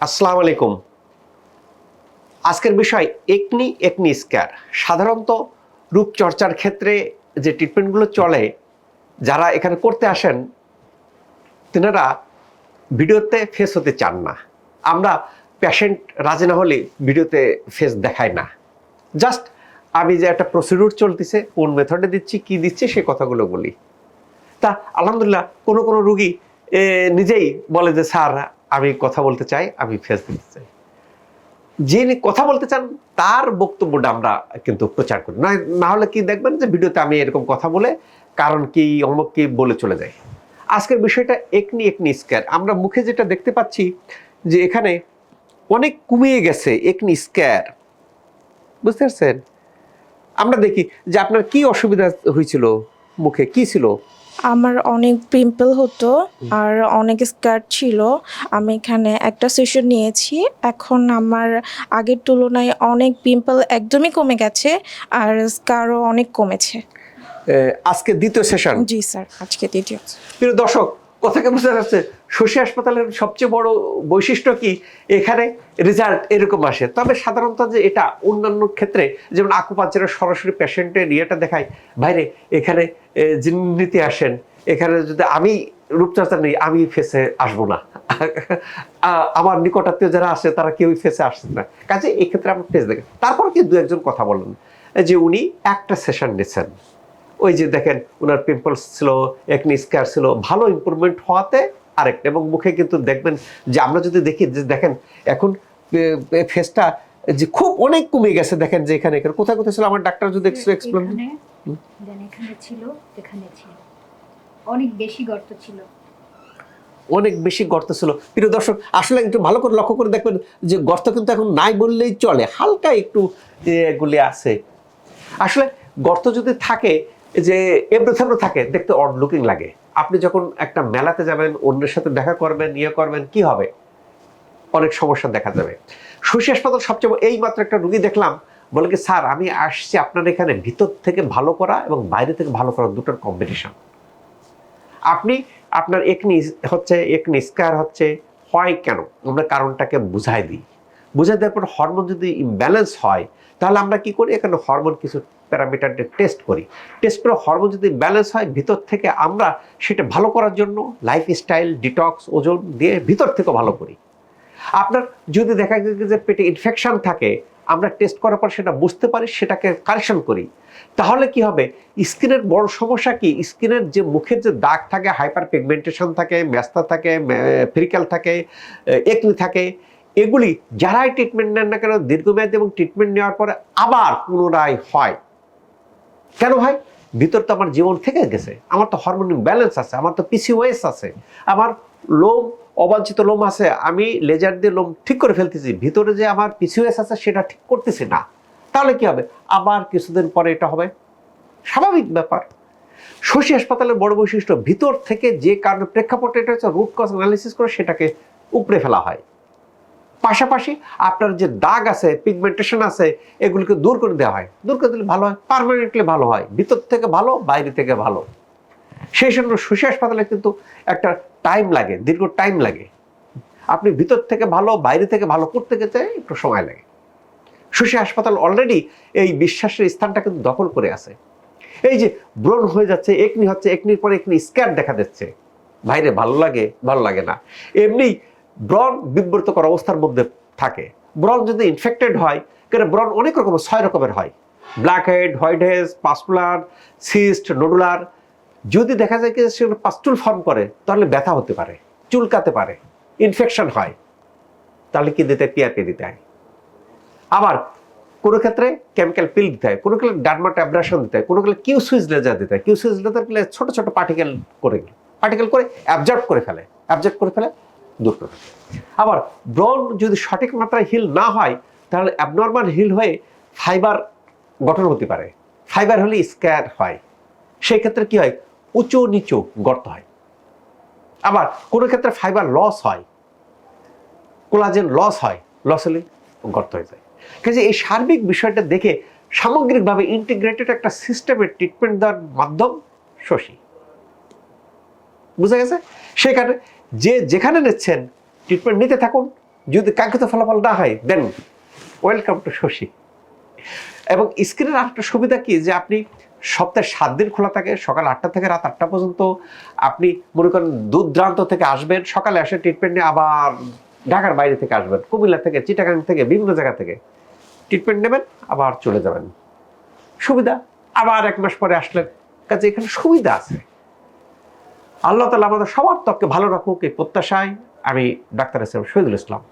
আসসালামু আলাইকুম। আজকের বিষয় একনি স্ক্যার। সাধারণত রূপচর্চার ক্ষেত্রে যে ট্রিটমেন্টগুলো চলে, যারা এখানে করতে আসেন তেনারা ভিডিওতে ফেস হতে চান না। আমরা পেশেন্ট রাজি না হলে ভিডিওতে ফেস দেখাই না। জাস্ট আমি যে একটা প্রসিডিউর চলতেছে, কোন মেথডে দিচ্ছি, কি দিচ্ছি সে কথাগুলো বলি। তা আলহামদুলিল্লাহ কোনো কোনো রুগী নিজেই বলে যে স্যার আমি কথা বলতে চাই, আমি ফেস দিতে চাই। যিনি কথা বলতে চান তার বক্তব্যটা আমরা কিন্তু প্রচার করি না হলে কি দেখবেন যে ভিডিওতে আমি এরকম কথা বলে কারণ কি অমুক কি বলে চলে যাই। আজকের বিষয়টা একনি স্ক্যার। আমরা মুখে যেটা দেখতে পাচ্ছি যে এখানে অনেক কমিয়ে গেছে একনি স্ক্যার, বুঝতে পারছেন? আমরা দেখি যে আপনার কি অসুবিধা হয়েছিল, মুখে কি ছিল? আমার অনেক পিম্পল হতো আর অনেক স্কার ছিল। আমি এখানে একটা সেশন নিয়েছি, এখন আমার আগের তুলনায় অনেক পিম্পল একদমই কমে গেছে আর স্কারও অনেক কমেছে। আজকে দ্বিতীয় সেশন। জি স্যার, আজকে দ্বিতীয়। প্রিয় দর্শক, কথাকে বোঝা যাচ্ছে শশী হাসপাতালের সবচেয়ে বড় বৈশিষ্ট্য কি, এখানে রেজাল্ট এরকম আসে। তবে সাধারণত যে এটা অন্যান্য ক্ষেত্রে যেমন আকুপাঞ্চারের সরাসরি পেশেন্টের ইয়েটা দেখায় বাইরে, এখানে যিনি নিতে আসেন এখানে যদি আমি রূপচর্চা নেই আমি ফেসে আসবো না, আমার নিকটাত্মীয় যারা আসে তারা কেউই ফেসে আসছেন না, কাজে এক্ষেত্রে আমরা ফেস দেখি। তারপর কি দু একজন কথা বলেন যে উনি একটা সেশন নিচ্ছেন, ওই যে দেখেন ওনার পিম্পলস ছিল, একনি স্কার ছিল, ভালো ইমপ্রুভমেন্ট হওয়াতে আরেকটা। এবং মুখে কিন্তু দেখবেন যে আমরা যদি দেখি যে দেখেন এখন ফেসটা যে খুব অনেক কমে গেছে, দেখেন যে এখানে এখানে কোথায় কোথায় ছিল আমার ডাক্তার যদি এক্সপ্লেন। এখানে ছিল, এখানে ছিল, অনেক বেশি গর্ত ছিল, অনেক বেশি গর্ত ছিল। প্রিয় দর্শক, আসলে একটু ভালো করে লক্ষ্য করে দেখবেন যে গর্ত কিন্তু এখন নাই বললেই চলে, হালকা একটু এগুলি আছে। আসলে গর্ত যদি থাকে যে এবড়ো থাকে, দেখতে অড লুকিং লাগে। আপনি যখন একটা মেলাতে যাবেন, অন্যের সাথে দেখা করবেন, করবেন, কি হবে, অনেক সমস্যা দেখা যাবে। শশী হাসপাতাল সবচেয়ে এই মাত্র একটা রুগী দেখলাম, বলে কি স্যার আমি আসছি আপনার এখানে ভিতর থেকে ভালো করা এবং বাইরে থেকে ভালো করা দুটোর কম্বিনেশন। আপনি আপনার একনি স্কার হচ্ছে হয় কেন, আমরা কারণটাকে বুঝাই দিই। বুঝাই দেওয়ার পর হরমোন যদি ইমব্যালেন্স হয় তাহলে আমরা কি করি, এখানে হরমোন কিছু প্যারামিটারটা টেস্ট করি। টেস্ট করে হরমোন যদি ব্যালেন্স হয় ভিতর থেকে আমরা সেটা ভালো করার জন্য লাইফস্টাইল ডিটক্স ওজন দিয়ে ভিতর থেকে ভালো করি। আপনার যদি দেখা যায় যে পেটে ইনফেকশন থাকে, আমরা টেস্ট করার পর সেটা বুঝতে পারি, সেটাকে কারেকশন করি। তাহলে কি হবে, স্কিনের বড় সমস্যা কি, স্কিনের যে মুখের যে দাগ থাকে, হাইপার পিগমেন্টেশন থাকে, মেস্তা থাকে, ফ্রিক্যাল থাকে, একনি থাকে, এগুলি যারাই ট্রিটমেন্ট নেন না কেন দীর্ঘমেয়াদী এবং ট্রিটমেন্ট নেওয়ার পরে আবার পুনরায় হয়। কেন হয়? ভিতর তো আমার জীবন থেকে গেছে, আমার তো হরমোন ব্যালেন্স আছে, আমার তো পিসিওএস আছে, আমার লোম অবাঞ্ছিত লোম আছে, আমি লেজার দিয়ে লোম ঠিক করে ফেলতেছি, ভিতরে যে আমার পিসিওএস আছে সেটা ঠিক করতেছি না। তাহলে কি হবে, আবার কিছুদিন পরে এটা হবে, স্বাভাবিক ব্যাপার। শশী হাসপাতালের বড় বৈশিষ্ট্য ভিতর থেকে যে কারণে প্রেক্ষাপটে এটা হচ্ছে রুট কজ অ্যানালিসিস করে সেটাকে উপড়ে ফেলা হয়। পাশাপাশি আপনার যে দাগ আছে, পিগমেন্টেশন আছে, এগুলিকে দূর করে দেওয়া হয়। দূর করে দিলে ভালো হয়, পার্মানেন্টলি ভালো হয়, ভিতর থেকে ভালো, বাইরে থেকে ভালো। সেই জন্য শশী হাসপাতালে কিন্তু একটা টাইম লাগে, দীর্ঘ টাইম লাগে। আপনি ভিতর থেকে ভালো, বাইরে থেকে ভালো করতে গেলে একটু সময় লাগে। শশী হাসপাতাল অলরেডি এই বিশ্বাসের স্থানটা কিন্তু দখল করে আছে। এই যে ব্রণ হয়ে যাচ্ছে, একনি হচ্ছে, একনির পরে একনি স্ক্যার দেখা যাচ্ছে, বাইরে ভালো লাগে, ভালো লাগে না, এমনি ব্রণ বিব্রতকর অবস্থার মধ্যে থাকে। ব্রণ যদি ইনফেক্টেড হয়, কারণ ব্রণ অনেক রকমের, 6 রকমের হয়, blackhead, whitehead, papular, cyst, nodular. যদি দেখা যায় কি সেগুলো পাস্টুল ফর্ম করে তাহলে ব্যথা হতে পারে, চুলকাতে পারে, ইনফেকশন হয়, তাহলে কি দিতে হয়, টিআরপি দিতে হয়। আবার কোনো ক্ষেত্রে কেমিক্যাল পিল দিতে হয়, কোনো ক্ষেত্রে ডার্মাটোঅ্যাব্রেশন দিতে হয়, কোনো ক্ষেত্রে কিউ সুইচ লেজার দিতে হয়। কিউ সুইচ লেজার দিলে ছোট ছোট পার্টিকেল করে অ্যাবজর্ব করে ফেলে দূর করে। আবার ব্রণ যদি সঠিক মাত্রায় হিল না হয় তাহলে অ্যাবনর্মাল হিল হয়ে ফাইবার গঠন হতে পারে, ফাইবার হলে স্ক্যার হয়। সেই ক্ষেত্রে কি হয়, উঁচু নিচু গর্ত হয়। আবার কোনো ক্ষেত্রে ফাইবার লস হয়, কোলাজেন লস হয়, লস হলে গর্ত হয়ে যায়। কাজে এই সার্বিক বিষয়টা দেখে সামগ্রিকভাবে ইন্টিগ্রেটেড একটা সিস্টেমের ট্রিটমেন্ট দেওয়ার মাধ্যম শশী, বুঝা গেছে? সেখানে যে যেখানে নিচ্ছেন ট্রিটমেন্ট নিতে থাকুন, যদি কাঙ্ক্ষিত ফলাফল না হয় দেন ওয়েলকাম টু শশী। এবং স্ক্রিনের আরেকটা সুবিধা কি যে আপনি সপ্তাহে 7 দিন খোলা থাকে, সকাল 8টা থেকে রাত 8টা পর্যন্ত। আপনি মনে করেন দূর দূরান্ত থেকে আসবেন, সকালে এসে ট্রিটমেন্ট নিয়ে আবার ঢাকার বাইরে থেকে আসবেন, কুমিল্লা থেকে, চিটাগাং থেকে, বিভিন্ন জায়গা থেকে ট্রিটমেন্ট নেবেন, আবার চলে যাবেন। সুবিধা। আবার 1 মাস পরে আসলেন, কাজে এখানে সুবিধা আছে। আল্লাহ তাআলা আমাদের সবার ত্বককে ভালো রাখুক এই প্রত্যাশায় আমি doctor S M Shahidul Islam.